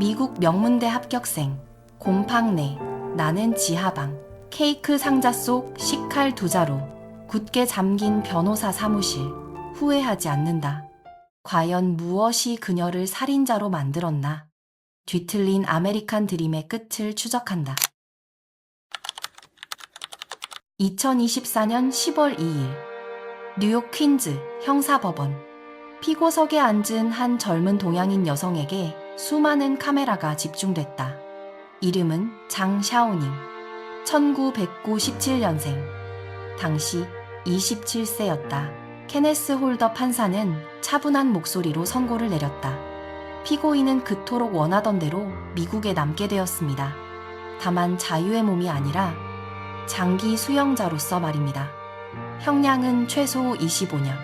미국 명문대 합격생, 곰팡내, 나는 지하방, 케이크 상자 속 식칼 2자루, 굳게 잠긴 변호사 사무실, 후회하지 않는다. 과연 무엇이 그녀를 살인자로 만들었나? 뒤틀린 아메리칸 드림의 끝을 추적한다. 2024년 10월 2일, 뉴욕 퀸즈 형사법원. 피고석에 앉은 한 젊은 동양인 여성에게 수많은 카메라가 집중됐다. 이름은 장샤오닝, 1997년생. 당시 27세였다. 케네스 홀더 판사는 차분한 목소리로 선고를 내렸다. 피고인은 그토록 원하던 대로 미국에 남게 되었습니다. 다만 자유의 몸이 아니라 장기 수용자로서 말입니다. 형량은 최소 25년.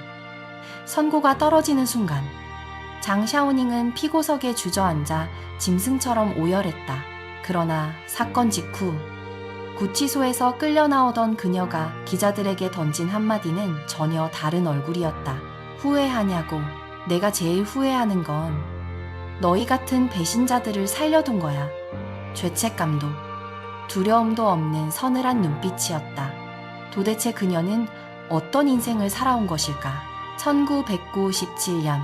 선고가 떨어지는 순간 장샤오닝은 피고석에 주저앉아 짐승처럼 오열했다. 그러나 사건 직후 구치소에서 끌려 나오던 그녀가 기자들에게 던진 한마디는 전혀 다른 얼굴이었다. 후회하냐고. 내가 제일 후회하는 건 너희 같은 배신자들을 살려둔 거야. 죄책감도 두려움도 없는 서늘한 눈빛이었다. 도대체 그녀는 어떤 인생을 살아온 것일까? 1997년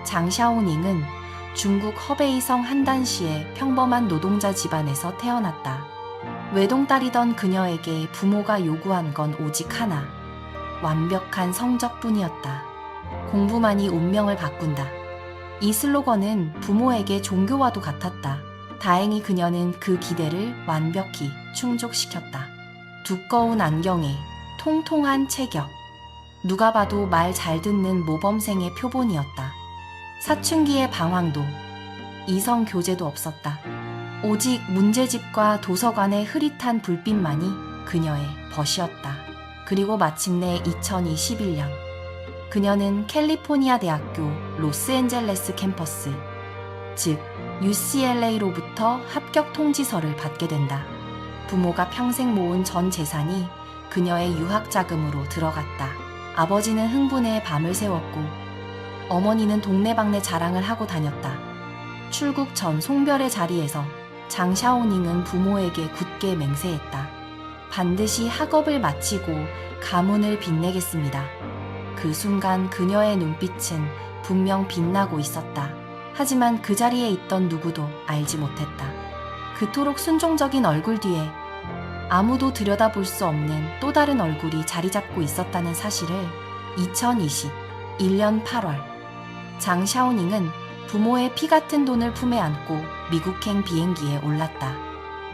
장샤오닝은 중국 허베이성 한단시의 평범한 노동자 집안에서 태어났다. 외동딸이던 그녀에게 부모가 요구한 건 오직 하나, 완벽한 성적뿐이었다. 공부만이 운명을 바꾼다. 이 슬로건은 부모에게 종교와도 같았다. 다행히 그녀는 그 기대를 완벽히 충족시켰다. 두꺼운 안경에 통통한 체격, 누가 봐도 말 잘 듣는 모범생의 표본이었다. 사춘기의 방황도, 이성 교제도 없었다. 오직 문제집과 도서관의 흐릿한 불빛만이 그녀의 벗이었다. 그리고 마침내 2021년, 그녀는 캘리포니아 대학교 로스앤젤레스 캠퍼스, 즉 UCLA로부터 합격 통지서를 받게 된다. 부모가 평생 모은 전 재산이 그녀의 유학 자금으로 들어갔다. 아버지는 흥분해 밤을 새웠고 어머니는 동네방네 자랑을 하고 다녔다. 출국 전 송별의 자리에서 장샤오닝은 부모에게 굳게 맹세했다. 반드시 학업을 마치고 가문을 빛내겠습니다. 그 순간 그녀의 눈빛은 분명 빛나고 있었다. 하지만 그 자리에 있던 누구도 알지 못했다. 그토록 순종적인 얼굴 뒤에 아무도 들여다볼 수 없는 또 다른 얼굴이 자리 잡고 있었다는 사실을 2021년 8월 장샤오닝은 부모의 피 같은 돈을 품에 안고 미국행 비행기에 올랐다.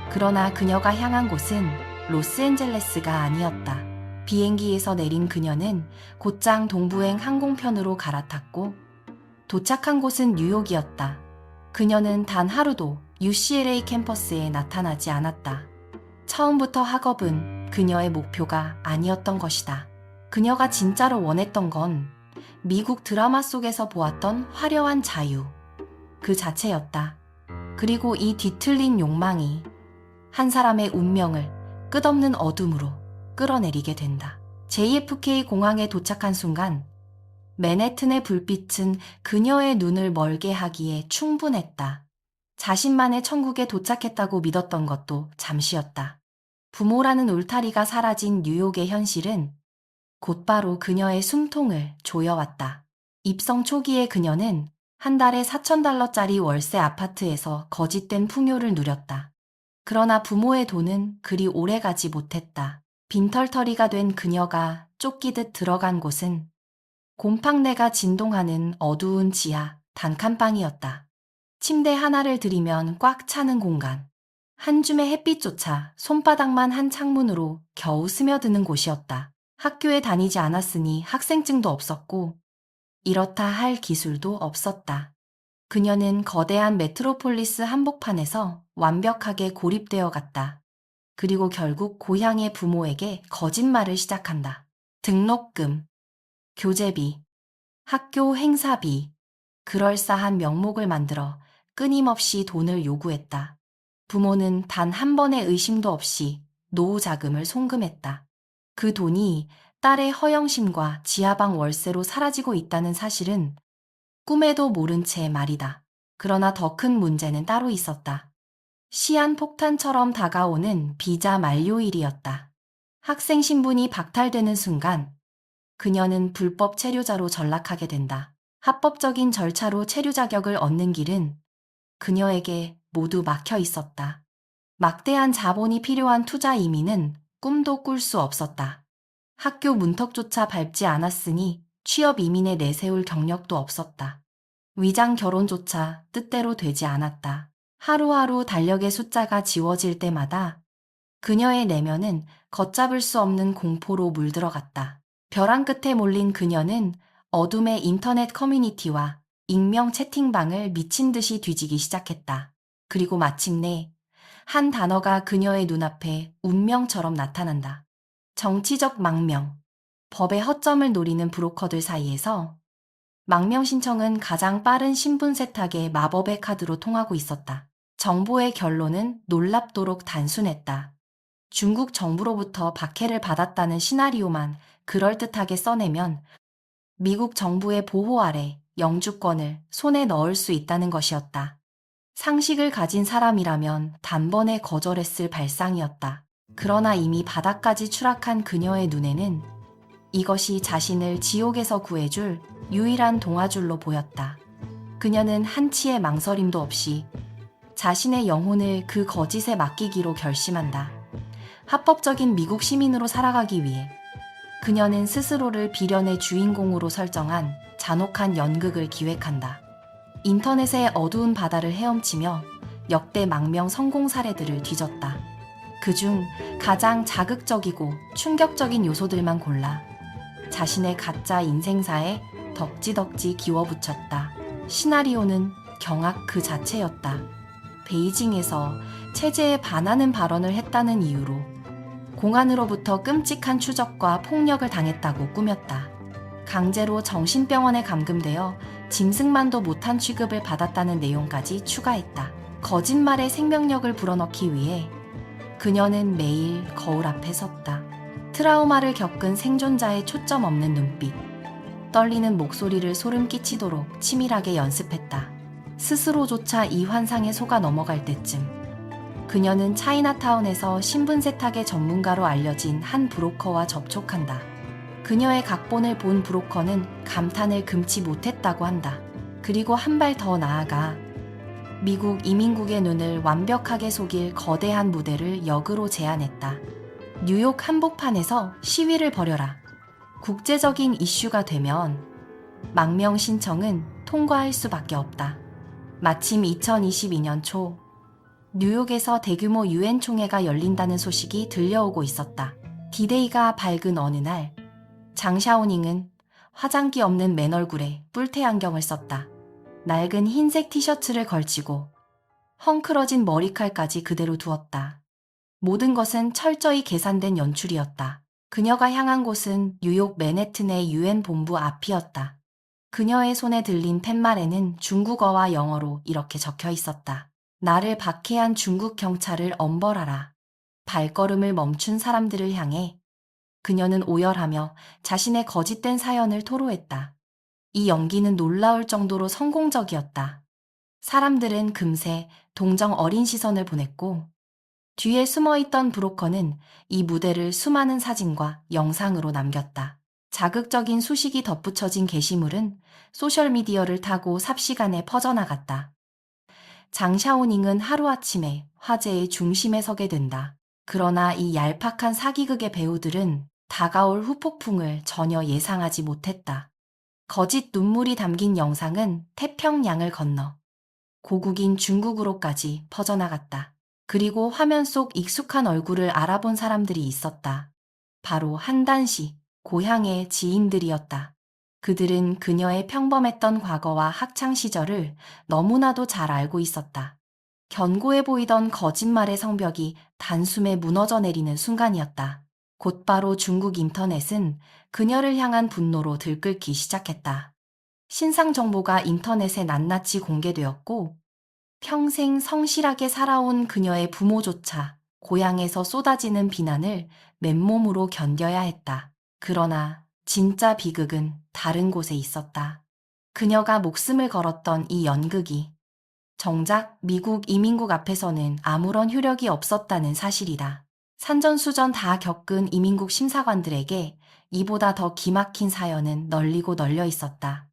그러나 그녀가 향한 곳은 로스앤젤레스가 아니었다. 비행기에서 내린 그녀는 곧장 동부행 항공편으로 갈아탔고 도착한 곳은 뉴욕이었다. 그녀는 단 하루도 UCLA 캠퍼스에 나타나지 않았다. 처음부터 학업은 그녀의 목표가 아니었던 것이다. 그녀가 진짜로 원했던 건 미국 드라마 속에서 보았던 화려한 자유, 그 자체였다. 그리고 이 뒤틀린 욕망이 한 사람의 운명을 끝없는 어둠으로 끌어내리게 된다. JFK 공항에 도착한 순간 맨해튼의 불빛은 그녀의 눈을 멀게 하기에 충분했다. 자신만의 천국에 도착했다고 믿었던 것도 잠시였다. 부모라는 울타리가 사라진 뉴욕의 현실은 곧바로 그녀의 숨통을 조여왔다. 입성 초기에 그녀는 한 달에 $4,000짜리 월세 아파트에서 거짓된 풍요를 누렸다. 그러나 부모의 돈은 그리 오래 가지 못했다. 빈털터리가 된 그녀가 쫓기듯 들어간 곳은 곰팡내가 진동하는 어두운 지하 단칸방이었다. 침대 하나를 들이면 꽉 차는 공간. 한 줌의 햇빛조차 손바닥만 한 창문으로 겨우 스며드는 곳이었다. 학교에 다니지 않았으니 학생증도 없었고 이렇다 할 기술도 없었다. 그녀는 거대한 메트로폴리스 한복판에서 완벽하게 고립되어 갔다. 그리고 결국 고향의 부모에게 거짓말을 시작한다. 등록금, 교재비, 학교 행사비, 그럴싸한 명목을 만들어 끊임없이 돈을 요구했다. 부모는 단 한 번의 의심도 없이 노후 자금을 송금했다. 그 돈이 딸의 허영심과 지하방 월세로 사라지고 있다는 사실은 꿈에도 모른 채 말이다. 그러나 더 큰 문제는 따로 있었다. 시한폭탄처럼 다가오는 비자 만료일이었다. 학생 신분이 박탈되는 순간 그녀는 불법 체류자로 전락하게 된다. 합법적인 절차로 체류 자격을 얻는 길은 그녀에게 모두 막혀 있었다. 막대한 자본이 필요한 투자 이민은 꿈도 꿀 수 없었다. 학교 문턱조차 밟지 않았으니 취업 이민에 내세울 경력도 없었다. 위장 결혼조차 뜻대로 되지 않았다. 하루하루 달력의 숫자가 지워질 때마다 그녀의 내면은 걷잡을 수 없는 공포로 물들어갔다. 벼랑 끝에 몰린 그녀는 어둠의 인터넷 커뮤니티와 익명 채팅방을 미친 듯이 뒤지기 시작했다. 그리고 마침내 한 단어가 그녀의 눈앞에 운명처럼 나타난다. 정치적 망명. 법의 허점을 노리는 브로커들 사이에서 망명 신청은 가장 빠른 신분 세탁의 마법의 카드로 통하고 있었다. 정보의 결론은 놀랍도록 단순했다. 중국 정부로부터 박해를 받았다는 시나리오만 그럴듯하게 써내면 미국 정부의 보호 아래 영주권을 손에 넣을 수 있다는 것이었다. 상식을 가진 사람이라면 단번에 거절했을 발상이었다. 그러나 이미 바닥까지 추락한 그녀의 눈에는 이것이 자신을 지옥에서 구해줄 유일한 동화줄로 보였다. 그녀는 한치의 망설임도 없이 자신의 영혼을 그 거짓에 맡기기로 결심한다. 합법적인 미국 시민으로 살아가기 위해 그녀는 스스로를 비련의 주인공으로 설정한 잔혹한 연극을 기획한다. 인터넷의 어두운 바다를 헤엄치며 역대 망명 성공 사례들을 뒤졌다. 그중 가장 자극적이고 충격적인 요소들만 골라 자신의 가짜 인생사에 덕지덕지 기워붙였다. 시나리오는 경악 그 자체였다. 베이징에서 체제에 반하는 발언을 했다는 이유로 공안으로부터 끔찍한 추적과 폭력을 당했다고 꾸몄다. 강제로 정신병원에 감금되어 짐승만도 못한 취급을 받았다는 내용까지 추가했다. 거짓말의 생명력을 불어넣기 위해 그녀는 매일 거울 앞에 섰다. 트라우마를 겪은 생존자의 초점 없는 눈빛, 떨리는 목소리를 소름 끼치도록 치밀하게 연습했다. 스스로조차 이 환상에 속아 넘어갈 때쯤 그녀는 차이나타운에서 신분 세탁의 전문가로 알려진 한 브로커와 접촉한다. 그녀의 각본을 본 브로커는 감탄을 금치 못했다고 한다. 그리고 한 발 더 나아가 미국 이민국의 눈을 완벽하게 속일 거대한 무대를 역으로 제안했다. 뉴욕 한복판에서 시위를 벌여라. 국제적인 이슈가 되면 망명 신청은 통과할 수밖에 없다. 마침 2022년 초 뉴욕에서 대규모 유엔 총회가 열린다는 소식이 들려오고 있었다. 디데이가 밝은 어느 날 장샤오닝은 화장기 없는 맨 얼굴에 뿔테 안경을 썼다. 낡은 흰색 티셔츠를 걸치고 헝클어진 머리칼까지 그대로 두었다. 모든 것은 철저히 계산된 연출이었다. 그녀가 향한 곳은 뉴욕 맨해튼의 유엔 본부 앞이었다. 그녀의 손에 들린 팻말에는 중국어와 영어로 이렇게 적혀 있었다. 나를 박해한 중국 경찰을 엄벌하라. 발걸음을 멈춘 사람들을 향해 그녀는 오열하며 자신의 거짓된 사연을 토로했다. 이 연기는 놀라울 정도로 성공적이었다. 사람들은 금세 동정 어린 시선을 보냈고 뒤에 숨어있던 브로커는 이 무대를 수많은 사진과 영상으로 남겼다. 자극적인 수식이 덧붙여진 게시물은 소셜미디어를 타고 삽시간에 퍼져나갔다. 장샤오닝은 하루아침에 화제의 중심에 서게 된다. 그러나 이 얄팍한 사기극의 배우들은 다가올 후폭풍을 전혀 예상하지 못했다. 거짓 눈물이 담긴 영상은 태평양을 건너 고국인 중국으로까지 퍼져나갔다. 그리고 화면 속 익숙한 얼굴을 알아본 사람들이 있었다. 바로 한단시, 고향의 지인들이었다. 그들은 그녀의 평범했던 과거와 학창 시절을 너무나도 잘 알고 있었다. 견고해 보이던 거짓말의 성벽이 단숨에 무너져 내리는 순간이었다. 곧바로 중국 인터넷은 그녀를 향한 분노로 들끓기 시작했다. 신상 정보가 인터넷에 낱낱이 공개되었고 평생 성실하게 살아온 그녀의 부모조차 고향에서 쏟아지는 비난을 맨몸으로 견뎌야 했다. 그러나 진짜 비극은 다른 곳에 있었다. 그녀가 목숨을 걸었던 이 연극이 정작 미국 이민국 앞에서는 아무런 효력이 없었다는 사실이다. 산전수전 다 겪은 이민국 심사관들에게 이보다 더 기막힌 사연은 널리고 널려 있었다.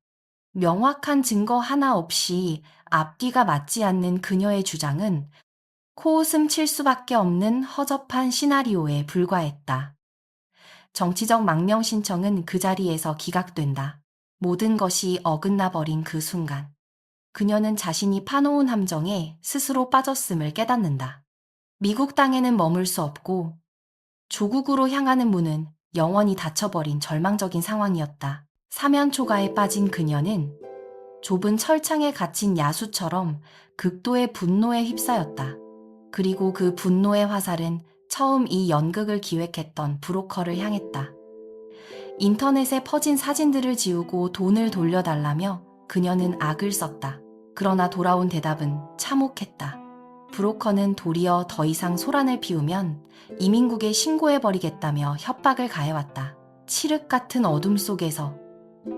명확한 증거 하나 없이 앞뒤가 맞지 않는 그녀의 주장은 코웃음 칠 수밖에 없는 허접한 시나리오에 불과했다. 정치적 망명 신청은 그 자리에서 기각된다. 모든 것이 어긋나 버린 그 순간, 그녀는 자신이 파놓은 함정에 스스로 빠졌음을 깨닫는다. 미국 땅에는 머물 수 없고 조국으로 향하는 문은 영원히 닫혀버린 절망적인 상황이었다. 사면 초가에 빠진 그녀는 좁은 철창에 갇힌 야수처럼 극도의 분노에 휩싸였다. 그리고 그 분노의 화살은 처음 이 연극을 기획했던 브로커를 향했다. 인터넷에 퍼진 사진들을 지우고 돈을 돌려달라며 그녀는 악을 썼다. 그러나 돌아온 대답은 참혹했다. 브로커는 도리어 더 이상 소란을 피우면 이민국에 신고해버리겠다며 협박을 가해왔다. 칠흑 같은 어둠 속에서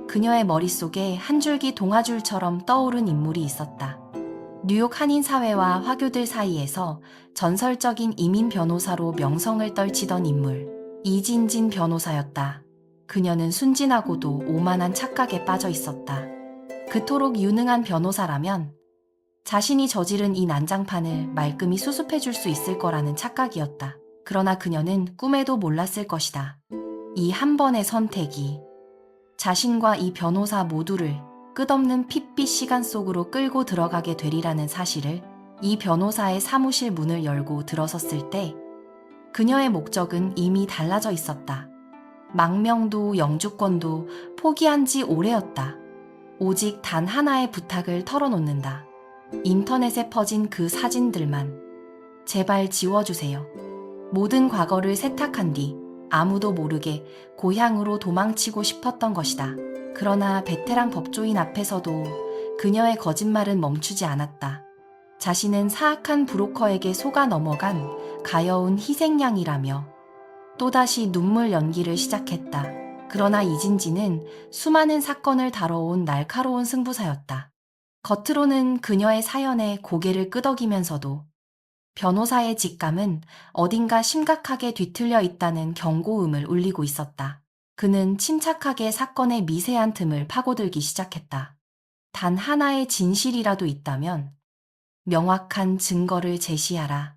그녀의 머릿속에 한 줄기 동아줄처럼 떠오른 인물이 있었다. 뉴욕 한인사회와 화교들 사이에서 전설적인 이민 변호사로 명성을 떨치던 인물, 이진진 변호사였다. 그녀는 순진하고도 오만한 착각에 빠져 있었다. 그토록 유능한 변호사라면 자신이 저지른 이 난장판을 말끔히 수습해 줄 수 있을 거라는 착각이었다. 그러나 그녀는 꿈에도 몰랐을 것이다. 이 한 번의 선택이 자신과 이 변호사 모두를 끝없는 핏빛 시간 속으로 끌고 들어가게 되리라는 사실을 이 변호사의 사무실 문을 열고 들어섰을 때 그녀의 목적은 이미 달라져 있었다. 망명도 영주권도 포기한 지 오래였다. 오직 단 하나의 부탁을 털어놓는다. 인터넷에 퍼진 그 사진들만 제발 지워주세요. 모든 과거를 세탁한 뒤 아무도 모르게 고향으로 도망치고 싶었던 것이다. 그러나 베테랑 법조인 앞에서도 그녀의 거짓말은 멈추지 않았다. 자신은 사악한 브로커에게 속아 넘어간 가여운 희생양이라며 또다시 눈물 연기를 시작했다. 그러나 이진지는 수많은 사건을 다뤄온 날카로운 승부사였다. 겉으로는 그녀의 사연에 고개를 끄덕이면서도 변호사의 직감은 어딘가 심각하게 뒤틀려 있다는 경고음을 울리고 있었다. 그는 침착하게 사건의 미세한 틈을 파고들기 시작했다. 단 하나의 진실이라도 있다면 명확한 증거를 제시하라.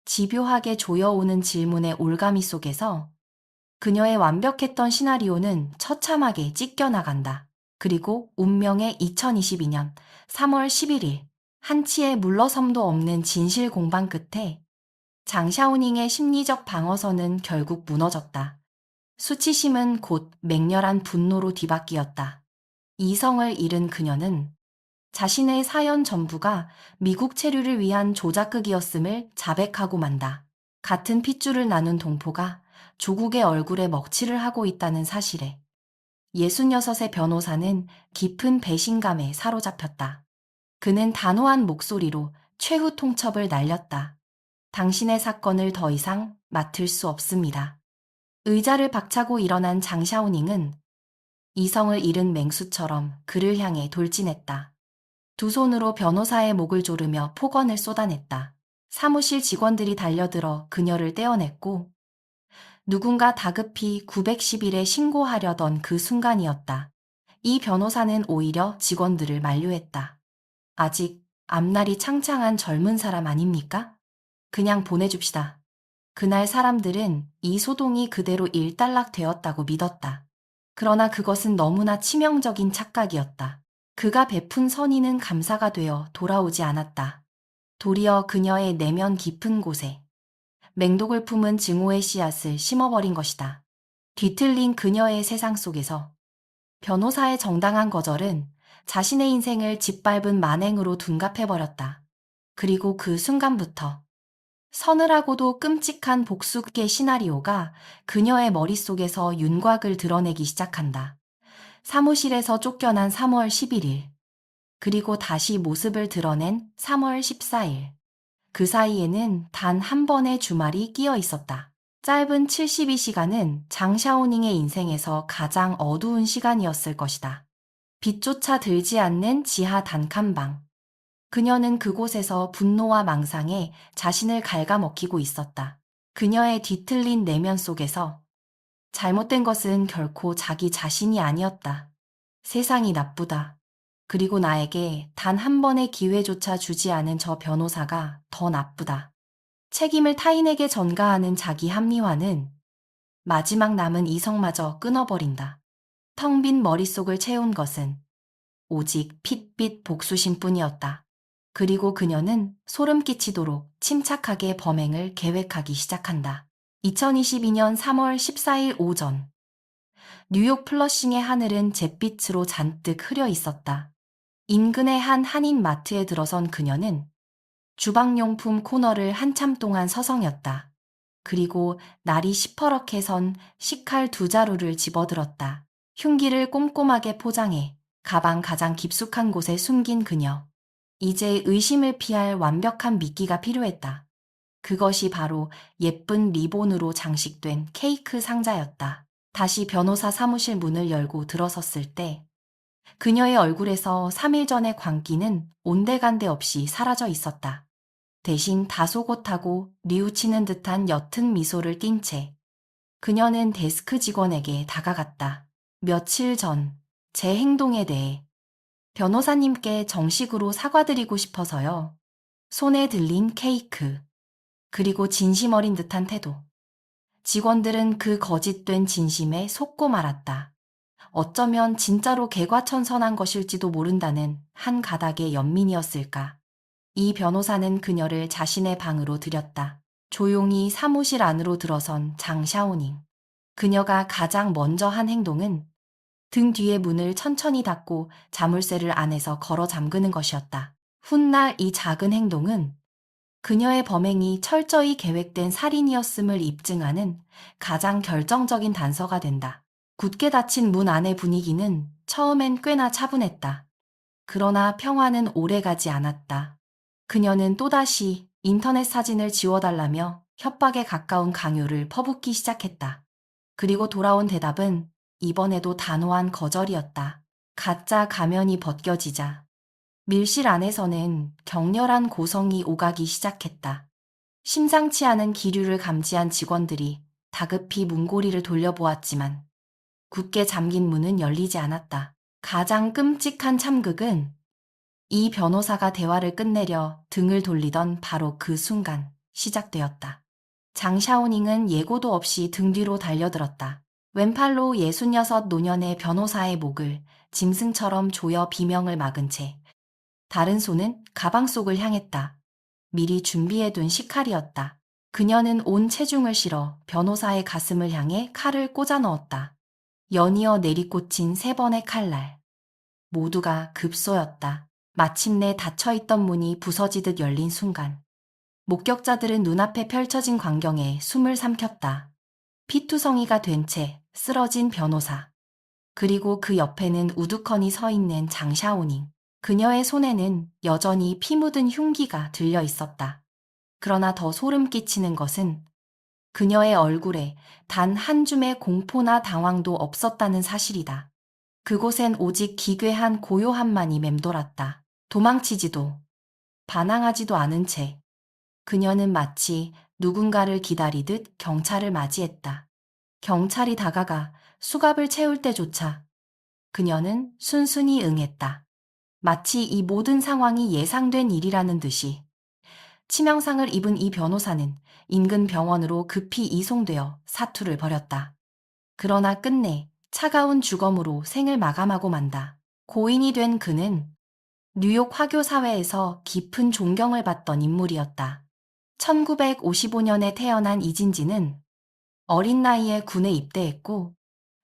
집요하게 조여오는 질문의 올가미 속에서 그녀의 완벽했던 시나리오는 처참하게 찢겨나간다. 그리고 운명의 2022년 3월 11일 한치의 물러섬도 없는 진실 공방 끝에 장샤오닝의 심리적 방어선은 결국 무너졌다. 수치심은 곧 맹렬한 분노로 뒤바뀌었다. 이성을 잃은 그녀는 자신의 사연 전부가 미국 체류를 위한 조작극이었음을 자백하고 만다. 같은 핏줄을 나눈 동포가 조국의 얼굴에 먹칠을 하고 있다는 사실에 66의 변호사는 깊은 배신감에 사로잡혔다. 그는 단호한 목소리로 최후 통첩을 날렸다. 당신의 사건을 더 이상 맡을 수 없습니다. 의자를 박차고 일어난 장샤오닝은 이성을 잃은 맹수처럼 그를 향해 돌진했다. 두 손으로 변호사의 목을 조르며 폭언을 쏟아냈다. 사무실 직원들이 달려들어 그녀를 떼어냈고 누군가 다급히 911에 신고하려던 그 순간이었다. 이 변호사는 오히려 직원들을 만류했다. 아직 앞날이 창창한 젊은 사람 아닙니까? 그냥 보내줍시다. 그날 사람들은 이 소동이 그대로 일단락되었다고 믿었다. 그러나 그것은 너무나 치명적인 착각이었다. 그가 베푼 선의는 감사가 되어 돌아오지 않았다. 도리어 그녀의 내면 깊은 곳에 맹독을 품은 증오의 씨앗을 심어버린 것이다. 뒤틀린 그녀의 세상 속에서 변호사의 정당한 거절은 자신의 인생을 짓밟은 만행으로 둔갑해버렸다. 그리고 그 순간부터 서늘하고도 끔찍한 복수의 시나리오가 그녀의 머릿속에서 윤곽을 드러내기 시작한다. 사무실에서 쫓겨난 3월 11일, 그리고 다시 모습을 드러낸 3월 14일. 그 사이에는 단 한 번의 주말이 끼어 있었다. 짧은 72시간은 장샤오닝의 인생에서 가장 어두운 시간이었을 것이다. 빛조차 들지 않는 지하 단칸방. 그녀는 그곳에서 분노와 망상에 자신을 갉아먹히고 있었다. 그녀의 뒤틀린 내면 속에서 잘못된 것은 결코 자기 자신이 아니었다. 세상이 나쁘다. 그리고 나에게 단 한 번의 기회조차 주지 않은 저 변호사가 더 나쁘다. 책임을 타인에게 전가하는 자기 합리화는 마지막 남은 이성마저 끊어버린다. 텅 빈 머릿속을 채운 것은 오직 핏빛 복수심 뿐이었다. 그리고 그녀는 소름 끼치도록 침착하게 범행을 계획하기 시작한다. 2022년 3월 14일 오전, 뉴욕 플러싱의 하늘은 잿빛으로 잔뜩 흐려 있었다. 인근의 한 한인 마트에 들어선 그녀는 주방용품 코너를 한참 동안 서성였다. 그리고 날이 시퍼렇게 선 식칼 2자루를 집어들었다. 흉기를 꼼꼼하게 포장해 가방 가장 깊숙한 곳에 숨긴 그녀. 이제 의심을 피할 완벽한 미끼가 필요했다. 그것이 바로 예쁜 리본으로 장식된 케이크 상자였다. 다시 변호사 사무실 문을 열고 들어섰을 때 그녀의 얼굴에서 3일 전의 광기는 온데간데 없이 사라져 있었다. 대신 다소곳하고 뉘우치는 듯한 옅은 미소를 띤 채 그녀는 데스크 직원에게 다가갔다. 며칠 전 제 행동에 대해 변호사님께 정식으로 사과드리고 싶어서요. 손에 들린 케이크, 그리고 진심 어린 듯한 태도. 직원들은 그 거짓된 진심에 속고 말았다. 어쩌면 진짜로 개과천선한 것일지도 모른다는 한 가닥의 연민이었을까. 이 변호사는 그녀를 자신의 방으로 들였다. 조용히 사무실 안으로 들어선 장 샤오닝. 그녀가 가장 먼저 한 행동은 등 뒤의 문을 천천히 닫고 자물쇠를 안에서 걸어 잠그는 것이었다. 훗날 이 작은 행동은 그녀의 범행이 철저히 계획된 살인이었음을 입증하는 가장 결정적인 단서가 된다. 굳게 닫힌 문 안의 분위기는 처음엔 꽤나 차분했다. 그러나 평화는 오래가지 않았다. 그녀는 또다시 인터넷 사진을 지워달라며 협박에 가까운 강요를 퍼붓기 시작했다. 그리고 돌아온 대답은 이번에도 단호한 거절이었다. 가짜 가면이 벗겨지자 밀실 안에서는 격렬한 고성이 오가기 시작했다. 심상치 않은 기류를 감지한 직원들이 다급히 문고리를 돌려보았지만 굳게 잠긴 문은 열리지 않았다. 가장 끔찍한 참극은 이 변호사가 대화를 끝내려 등을 돌리던 바로 그 순간 시작되었다. 장 샤오닝은 예고도 없이 등 뒤로 달려들었다. 왼팔로 66 노년의 변호사의 목을 짐승처럼 조여 비명을 막은 채 다른 손은 가방 속을 향했다. 미리 준비해둔 식칼이었다. 그녀는 온 체중을 실어 변호사의 가슴을 향해 칼을 꽂아 넣었다. 연이어 내리꽂힌 3번의 칼날. 모두가 급소였다. 마침내 닫혀있던 문이 부서지듯 열린 순간 목격자들은 눈앞에 펼쳐진 광경에 숨을 삼켰다. 피투성이가 된 채 쓰러진 변호사. 그리고 그 옆에는 우두커니 서 있는 장샤오닝. 그녀의 손에는 여전히 피 묻은 흉기가 들려 있었다. 그러나 더 소름 끼치는 것은 그녀의 얼굴에 단 한 줌의 공포나 당황도 없었다는 사실이다. 그곳엔 오직 기괴한 고요함만이 맴돌았다. 도망치지도 반항하지도 않은 채 그녀는 마치 누군가를 기다리듯 경찰을 맞이했다. 경찰이 다가가 수갑을 채울 때조차 그녀는 순순히 응했다. 마치 이 모든 상황이 예상된 일이라는 듯이. 치명상을 입은 이 변호사는 인근 병원으로 급히 이송되어 사투를 벌였다. 그러나 끝내 차가운 주검으로 생을 마감하고 만다. 고인이 된 그는 뉴욕 화교 사회에서 깊은 존경을 받던 인물이었다. 1955년에 태어난 이진지는 어린 나이에 군에 입대했고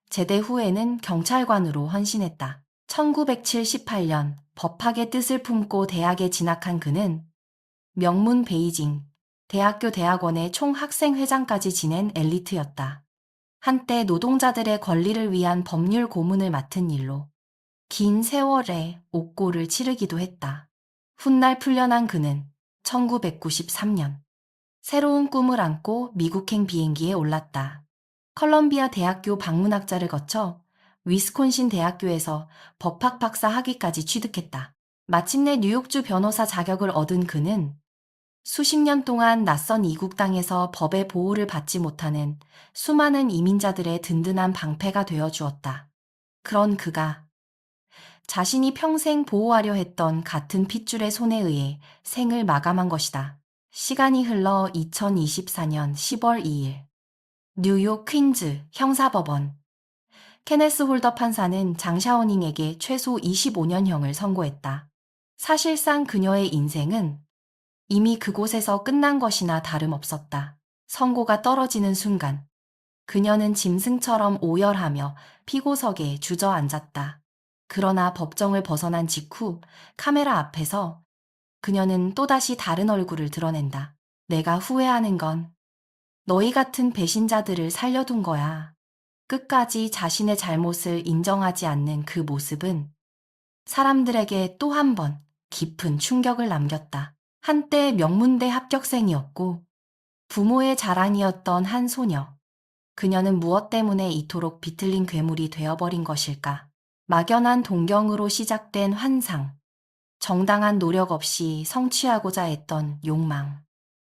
제대 후에는 경찰관으로 헌신했다. 1978년 법학의 뜻을 품고 대학에 진학한 그는 명문 베이징 대학교 대학원의 총학생회장까지 지낸 엘리트였다. 한때 노동자들의 권리를 위한 법률 고문을 맡은 일로 긴 세월의 옥고를 치르기도 했다. 훗날 풀려난 그는 1993년 새로운 꿈을 안고 미국행 비행기에 올랐다. 컬럼비아 대학교 방문학자를 거쳐 위스콘신 대학교에서 법학 박사 학위까지 취득했다. 마침내 뉴욕주 변호사 자격을 얻은 그는 수십 년 동안 낯선 이국 땅에서 법의 보호를 받지 못하는 수많은 이민자들의 든든한 방패가 되어 주었다. 그런 그가 자신이 평생 보호하려 했던 같은 핏줄의 손에 의해 생을 마감한 것이다. 시간이 흘러 2024년 10월 2일 뉴욕 퀸즈 형사법원 케네스 홀더 판사는 장샤오닝에게 최소 25년형을 선고했다. 사실상 그녀의 인생은 이미 그곳에서 끝난 것이나 다름없었다. 선고가 떨어지는 순간 그녀는 짐승처럼 오열하며 피고석에 주저앉았다. 그러나 법정을 벗어난 직후 카메라 앞에서 그녀는 또다시 다른 얼굴을 드러낸다. 내가 후회하는 건 너희 같은 배신자들을 살려둔 거야. 끝까지 자신의 잘못을 인정하지 않는 그 모습은 사람들에게 또 한 번 깊은 충격을 남겼다. 한때 명문대 합격생이었고 부모의 자랑이었던 한 소녀. 그녀는 무엇 때문에 이토록 비틀린 괴물이 되어버린 것일까? 막연한 동경으로 시작된 환상, 정당한 노력 없이 성취하고자 했던 욕망,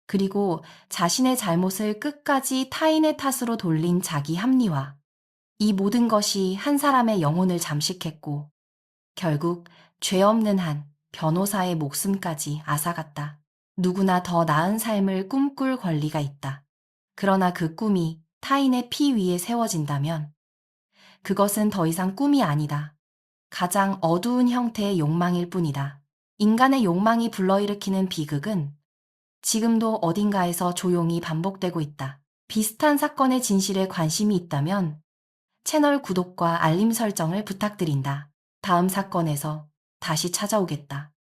그리고 자신의 잘못을 끝까지 타인의 탓으로 돌린 자기 합리화. 이 모든 것이 한 사람의 영혼을 잠식했고 결국 죄 없는 한 변호사의 목숨까지 앗아갔다. 누구나 더 나은 삶을 꿈꿀 권리가 있다. 그러나 그 꿈이 타인의 피 위에 세워진다면 그것은 더 이상 꿈이 아니다. 가장 어두운 형태의 욕망일 뿐이다. 인간의 욕망이 불러일으키는 비극은 지금도 어딘가에서 조용히 반복되고 있다. 비슷한 사건의 진실에 관심이 있다면 채널 구독과 알림 설정을 부탁드린다. 다음 사건에서 다시 찾아오겠다.